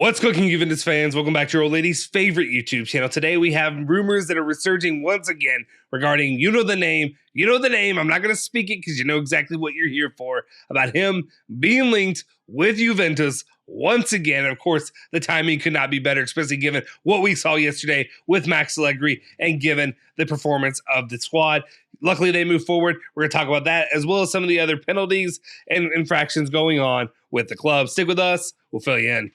What's cooking, Juventus fans? Welcome back to your old lady's favorite YouTube channel. Today we have rumors that are resurging once again regarding the name. I'm not going to speak it because you know exactly what you're here for, about him being linked with Juventus once again. Of course, the timing could not be better, especially given what we saw yesterday with Max Allegri and given the performance of the squad. Luckily, they moved forward. We're going to talk about that as well as some of the other penalties and infractions going on with the club. Stick with us. We'll fill you in.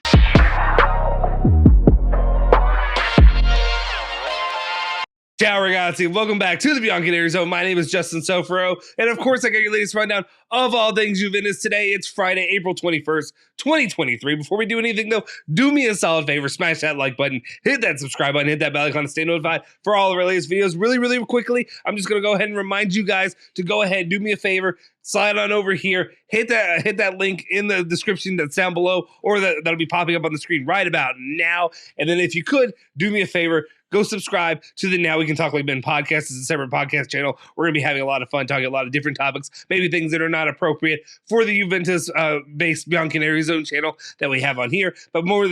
Ciao ragazzi, welcome back to the Bianconeri Zone. My name is Justin Sofro, and of course I got your latest rundown of all things Juventus today. It's Friday, April 21st, 2023. Before we do anything though, do me a solid favor, smash that like button, hit that subscribe button, hit that bell icon to stay notified for all of our latest videos. Really quickly, I'm just going to go ahead and remind you guys to go ahead, do me a favor, slide on over here, hit that link in the description that's down below, or that'll be popping up on the screen right about now. And then if you could, do me a favor, go subscribe to the Now We Can Talk Like Men podcast. It's a separate podcast channel. We're going to be having a lot of fun talking a lot of different topics, maybe things that are not appropriate for the Juventus-based Bianconeri Zone channel that we have on here. But more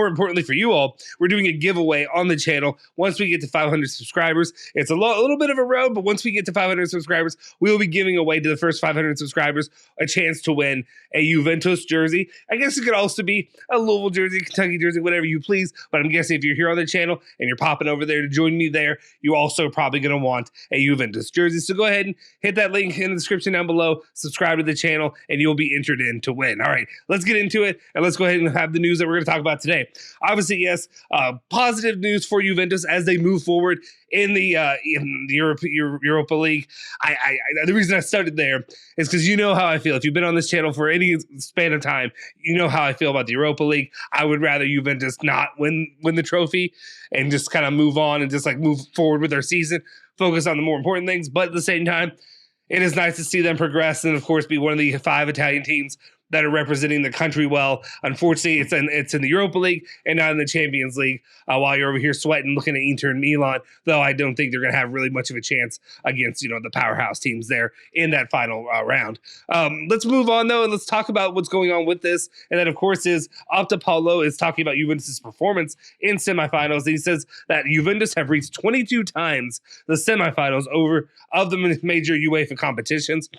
importantly for you all, we're doing a giveaway on the channel once we get to 500 subscribers. It's a little bit of a road, but once we get to 500 subscribers, we will be giving away to the first 500 subscribers a chance to win a Juventus jersey. I guess it could also be a Louisville jersey, Kentucky jersey, whatever you please. But I'm guessing if you're here on the channel and you're popping over there to join me there, you also probably going to want a Juventus jersey. So go ahead and hit that link in the description down below, subscribe to the channel, and you'll be entered in to win. All right, let's get into it, and let's go ahead and have the news that we're going to talk about today. Obviously, yes, positive news for Juventus as they move forward in the Europa League. The reason I started there is because you know how I feel. If you've been on this channel for any span of time, you know how I feel about the Europa League. I would rather Juventus not win the trophy and just kind of move on and just like move forward with their season, focus on the more important things. But at the same time, it is nice to see them progress and, of course, be one of the 5 Italian teams that are representing the country well. Unfortunately, it's in the Europa League and not in the Champions League while you're over here sweating, looking at Inter and Milan, though I don't think they're going to have really much of a chance against, the powerhouse teams there in that final round. Let's move on, though, and let's talk about what's going on with this. And that, of course, is Opta Paulo is talking about Juventus' performance in semifinals. And he says that Juventus have reached 22 times the semifinals of the major UEFA competitions.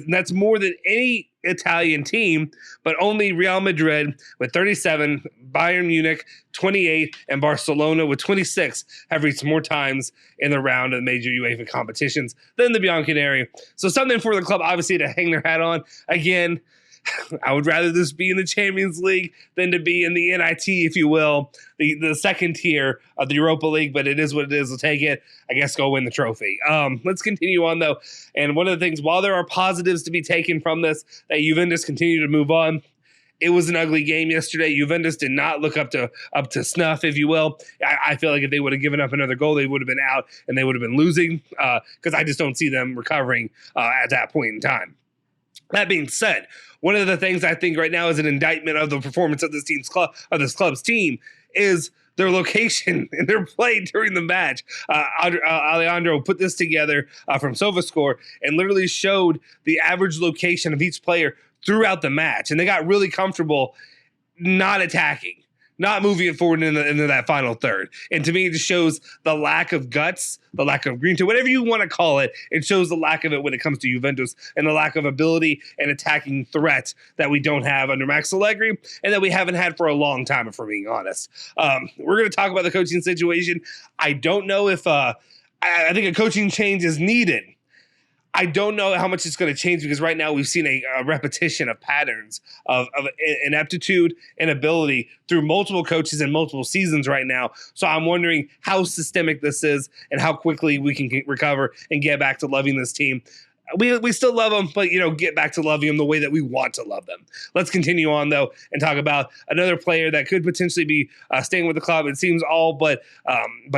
That's more than any Italian team, but only Real Madrid with 37, Bayern Munich 28, and Barcelona with 26 have reached more times in the round of the major UEFA competitions than the Bianconeri. So something for the club, obviously, to hang their hat on. Again, I would rather this be in the Champions League than to be in the NIT, if you will, the second tier of the Europa League, but it is what it is. We'll take it. I guess go win the trophy. Let's continue on, though. And one of the things, while there are positives to be taken from this, that Juventus continue to move on, it was an ugly game yesterday. Juventus did not look up to snuff, if you will. I feel like if they would have given up another goal, they would have been out and they would have been losing because I just don't see them recovering at that point in time. That being said, one of the things I think right now is an indictment of the performance of this club's team is their location and their play during the match. Alejandro put this together from SofaScore and literally showed the average location of each player throughout the match, and they got really comfortable not attacking, not moving it forward into that final third. And to me, it just shows the lack of guts, the lack of green to whatever you want to call it. It shows the lack of it when it comes to Juventus and the lack of ability and attacking threat that we don't have under Max Allegri and that we haven't had for a long time, if we're being honest. We're going to talk about the coaching situation. I don't know if I think a coaching change is needed. I don't know how much it's going to change because right now we've seen a repetition of patterns of ineptitude and ability through multiple coaches and multiple seasons right now. So I'm wondering how systemic this is and how quickly we can recover and get back to loving this team. We still love them, but, get back to loving them the way that we want to love them. Let's continue on, though, and talk about another player that could potentially be staying with the club. It seems all but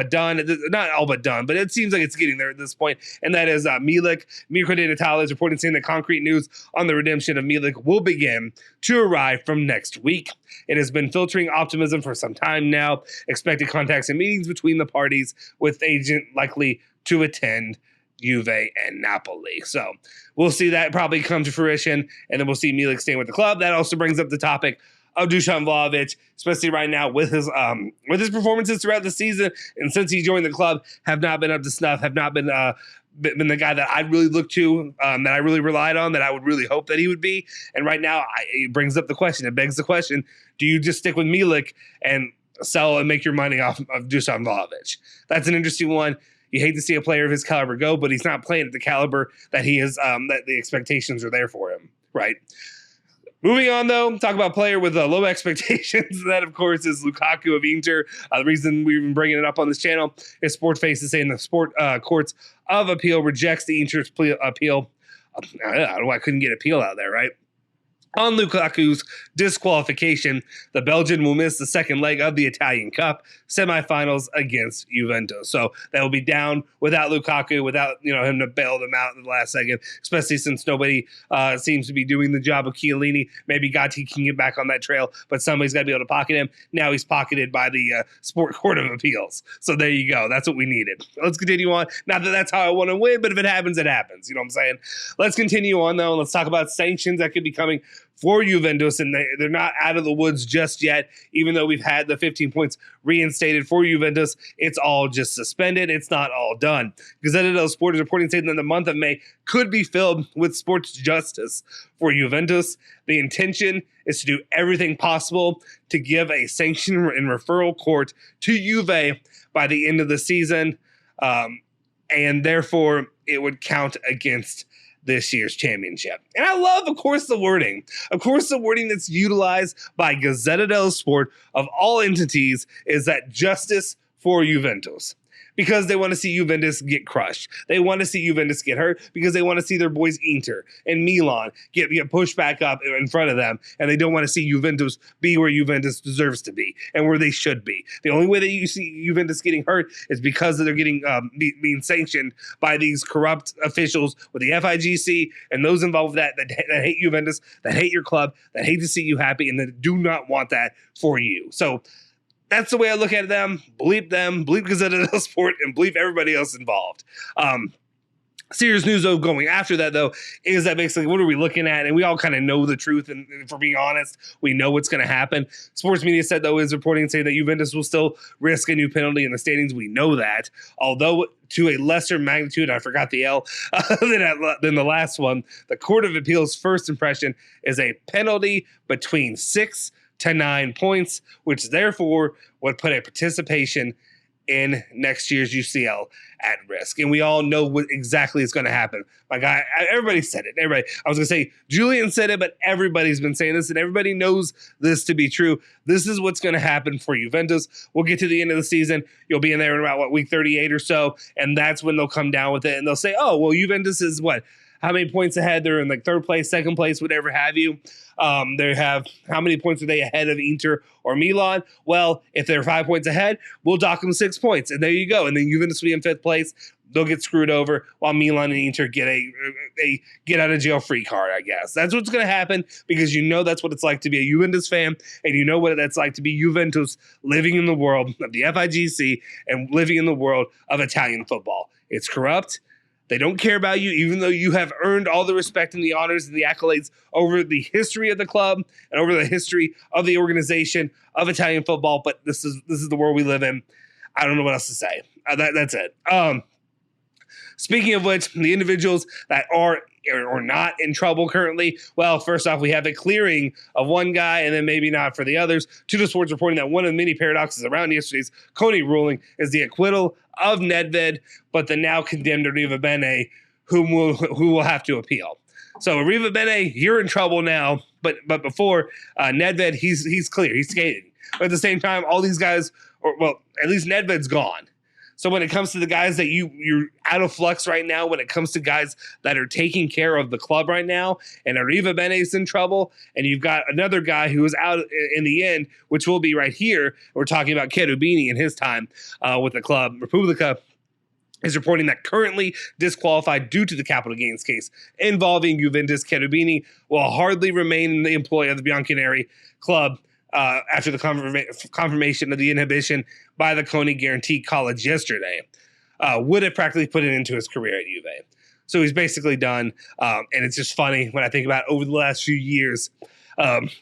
done. Not all but done, but it seems like it's getting there at this point, and that is Milik. Mirko de Natale is reporting saying that concrete news on the redemption of Milik will begin to arrive from next week. It has been filtering optimism for some time now. Expected contacts and meetings between the parties, with agent likely to attend Juve and Napoli. So we'll see that probably come to fruition, and then we'll see Milik staying with the club. That also brings up the topic of Dusan Vlahovic, especially right now with his performances throughout the season and since he joined the club have not been up to snuff, have not been the guy that I'd really look to, that I really relied on, that I would really hope that he would be. And right now, it brings up the question. It begs the question: do you just stick with Milik and sell and make your money off of Dusan Vlahovic? That's an interesting one. You hate to see a player of his caliber go, but he's not playing at the caliber that he is. That the expectations are there for him, right? Moving on, though, talk about a player with low expectations. That, of course, is Lukaku of Inter. The reason we've been bringing it up on this channel is Sportface is saying the courts of appeal rejects the Inter's appeal. I couldn't get appeal out there, right? On Lukaku's disqualification, the Belgian will miss the second leg of the Italian Cup semifinals against Juventus. So that will be down without Lukaku, without him to bail them out in the last second, especially since nobody seems to be doing the job of Chiellini. Maybe Gatti can get back on that trail, but somebody's got to be able to pocket him. Now he's pocketed by the Sport Court of Appeals. So there you go. That's what we needed. Let's continue on. Not that that's how I want to win, but if it happens, it happens. You know what I'm saying? Let's continue on, though. Let's talk about sanctions that could be coming for Juventus, and they're not out of the woods just yet. Even though we've had the 15 points reinstated for Juventus, it's all just suspended. It's not all done. Gazzetta dello Sport is reporting saying that the month of May could be filled with sports justice for Juventus. The intention is to do everything possible to give a sanction and referral court to Juve by the end of the season, and therefore it would count against this year's championship. And I love, of course, the wording. Of course, the wording that's utilized by Gazzetta dello Sport of all entities is that justice for Juventus. Because they want to see Juventus get crushed. They want to see Juventus get hurt because they want to see their boys Inter and Milan get pushed back up in front of them. And they don't want to see Juventus be where Juventus deserves to be and where they should be. The only way that you see Juventus getting hurt is because they're getting being sanctioned by these corrupt officials with the FIGC and those involved with that hate Juventus, that hate your club, that hate to see you happy, and that do not want that for you. So that's the way I look at them, bleep Gazzetta dello Sport, and bleep everybody else involved. Serious news, though, going after that, though, is that basically what are we looking at? And we all kind of know the truth, and if we're being honest, we know what's going to happen. Sports media said, though, is reporting saying that Juventus will still risk a new penalty in the standings. We know that, although to a lesser magnitude, I forgot the L, than the last one. The Court of Appeal's first impression is a penalty between 6 to 9 points, which therefore would put a participation in next year's UCL at risk. And we all know what exactly is going to happen. My guy, everybody said it. I was going to say Julian said it, but everybody's been saying this, and everybody knows this to be true. This is what's going to happen for Juventus. We'll get to the end of the season. You'll be in there in about, week 38 or so, and that's when they'll come down with it, and they'll say, oh, well, Juventus is what? How many points ahead? They're in like third place, second place, whatever have you. They have how many points are they ahead of Inter or Milan? Well, if they're 5 points ahead, we'll dock them 6 points, and there you go. And then Juventus will be in fifth place. They'll get screwed over while Milan and Inter get a get out of jail free card, I guess. That's what's going to happen because you know that's what it's like to be a Juventus fan, and you know what it's like to be Juventus living in the world of the FIGC and living in the world of Italian football. It's corrupt. They don't care about you, even though you have earned all the respect and the honors and the accolades over the history of the club and over the history of the organization of Italian football. But this is the world we live in. I don't know what else to say. That's it. Speaking of which, the individuals that are or not in trouble currently, well, first off, we have a clearing of one guy and then maybe not for the others. Tutto Sports reporting that one of the many paradoxes around yesterday's CONI ruling is the acquittal of Nedved, but the now condemned Arrivabene, who will have to appeal. So Arrivabene, you're in trouble now, but before Nedved, he's clear, he's skating. But at the same time, all these guys, at least Nedved's gone. So when it comes to the guys that you're out of flux right now, when it comes to guys that are taking care of the club right now, and Arrivabene's in trouble, and you've got another guy who is out in the end, which will be right here. We're talking about Cherubini in his time with the club. Repubblica is reporting that currently disqualified due to the capital gains case involving Juventus. Cherubini will hardly remain in the employ of the Bianconeri club after the confirmation of the inhibition by the CONI Guaranteed College yesterday, would have practically put it into his career at Juve. So he's basically done, and it's just funny when I think about over the last few years.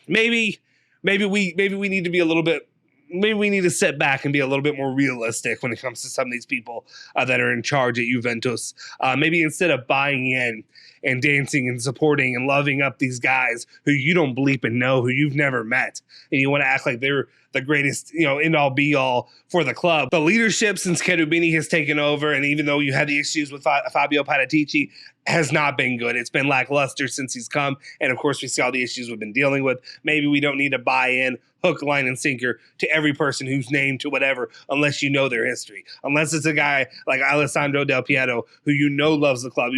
Maybe maybe we need to be a little bit. Maybe we need to sit back and be a little bit more realistic when it comes to some of these people that are in charge at Juventus. Maybe instead of buying in and dancing and supporting and loving up these guys who you don't bleep and know, who you've never met, and you want to act like they're the greatest, end all be all for the club. The leadership since Cherubini has taken over, and even though you had the issues with Fabio Paratici, has not been good. It's been lackluster since he's come. And of course, we see all the issues we've been dealing with. Maybe we don't need to buy in hook, line, and sinker to every person who's named to whatever, unless you know their history. Unless it's a guy like Alessandro Del Piero, who loves the club,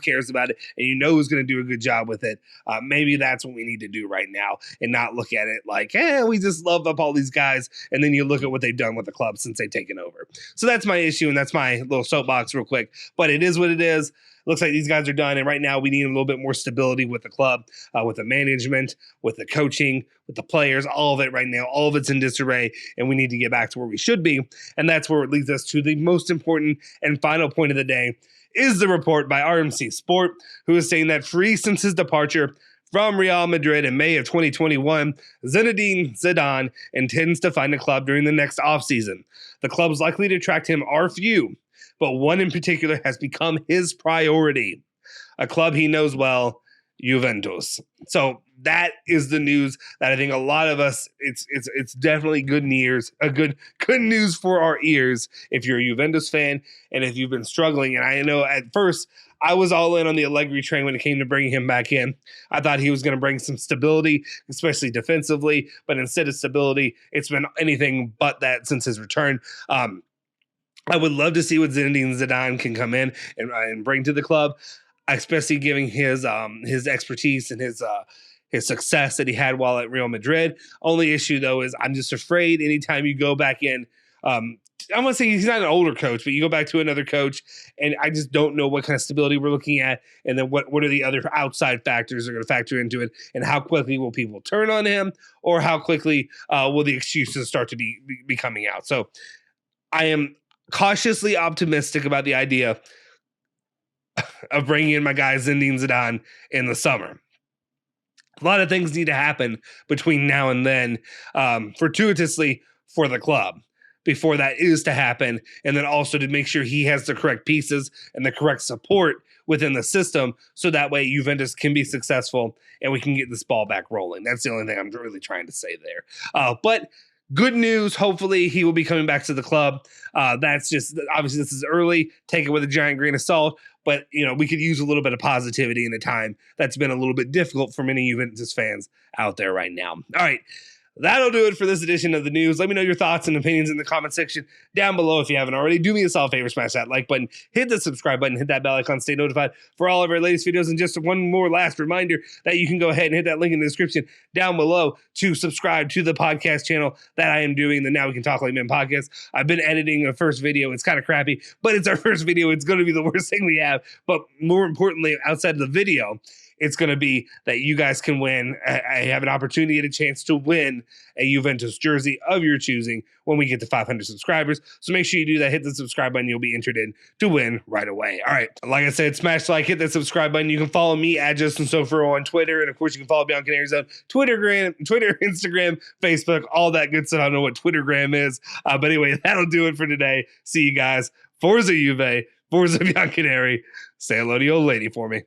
cares about it, and who's going to do a good job with it. Maybe that's what we need to do right now, and not look at it like, we just love up all these guys, and then you look at what they've done with the club since they've taken over. So that's my issue, and that's my little soapbox real quick. But it is what it is. Looks like these guys are done, and right now we need a little bit more stability with the club, with the management, with the coaching, with the players, all of it right now. All of it's in disarray, and we need to get back to where we should be, and that's where it leads us to the most important and final point of the day, is the report by RMC Sport, who is saying that free since his departure from Real Madrid in May of 2021, Zinedine Zidane intends to find a club during the next offseason. The clubs likely to attract him are few, but one in particular has become his priority. A club he knows well, Juventus. So that is the news that I think a lot of us, it's definitely good news, good news for our ears if you're a Juventus fan and if you've been struggling. And I know at first I was all in on the Allegri train when it came to bringing him back in. I thought he was going to bring some stability, especially defensively, but instead of stability, it's been anything but that since his return. I would love to see what Zinedine Zidane can come in and bring to the club, especially giving his expertise and his success that he had while at Real Madrid. Only issue, though, is I'm just afraid anytime you go back in, I'm going to say he's not an older coach, but you go back to another coach, and I just don't know what kind of stability we're looking at, and then what are the other outside factors that are going to factor into it, and how quickly will people turn on him, or how quickly will the excuses start to be coming out. So I am cautiously optimistic about the idea of bringing in my guy Zinedine Zidane in the summer. A lot of things need to happen between now and then, fortuitously for the club, before that is to happen, and then also to make sure he has the correct pieces and the correct support within the system, so that way Juventus can be successful and we can get this ball back rolling. That's the only thing I'm really trying to say there. But good news. Hopefully he will be coming back to the club. That's just, obviously this is early. Take it with a giant grain of salt. But, we could use a little bit of positivity in a time that's been a little bit difficult for many Juventus fans out there right now. All right. That'll do it for this edition of the news. Let me know your thoughts and opinions in the comment section down below if you haven't already. Do me a solid favor, smash that like button, hit the subscribe button, hit that bell icon, stay notified for all of our latest videos. And just one more last reminder that you can go ahead and hit that link in the description down below to subscribe to the podcast channel that I am doing, the Now We Can Talk Like Men podcast. I've been editing the first video. It's kind of crappy, but it's our first video. It's going to be the worst thing we have. But more importantly, outside of the video, it's going to be that you guys can win. I have an opportunity and a chance to win a Juventus jersey of your choosing when we get to 500 subscribers. So make sure you do that. Hit the subscribe button. You'll be entered in to win right away. All right. Like I said, smash like, hit that subscribe button. You can follow me at Justin Sofero on Twitter. And of course, you can follow Bianchi on Twitter, Instagram, Facebook, all that good stuff. I don't know what Twittergram is. But anyway, that'll do it for today. See you guys. Forza Juve, Forza Bianchi. Say hello to your old lady for me.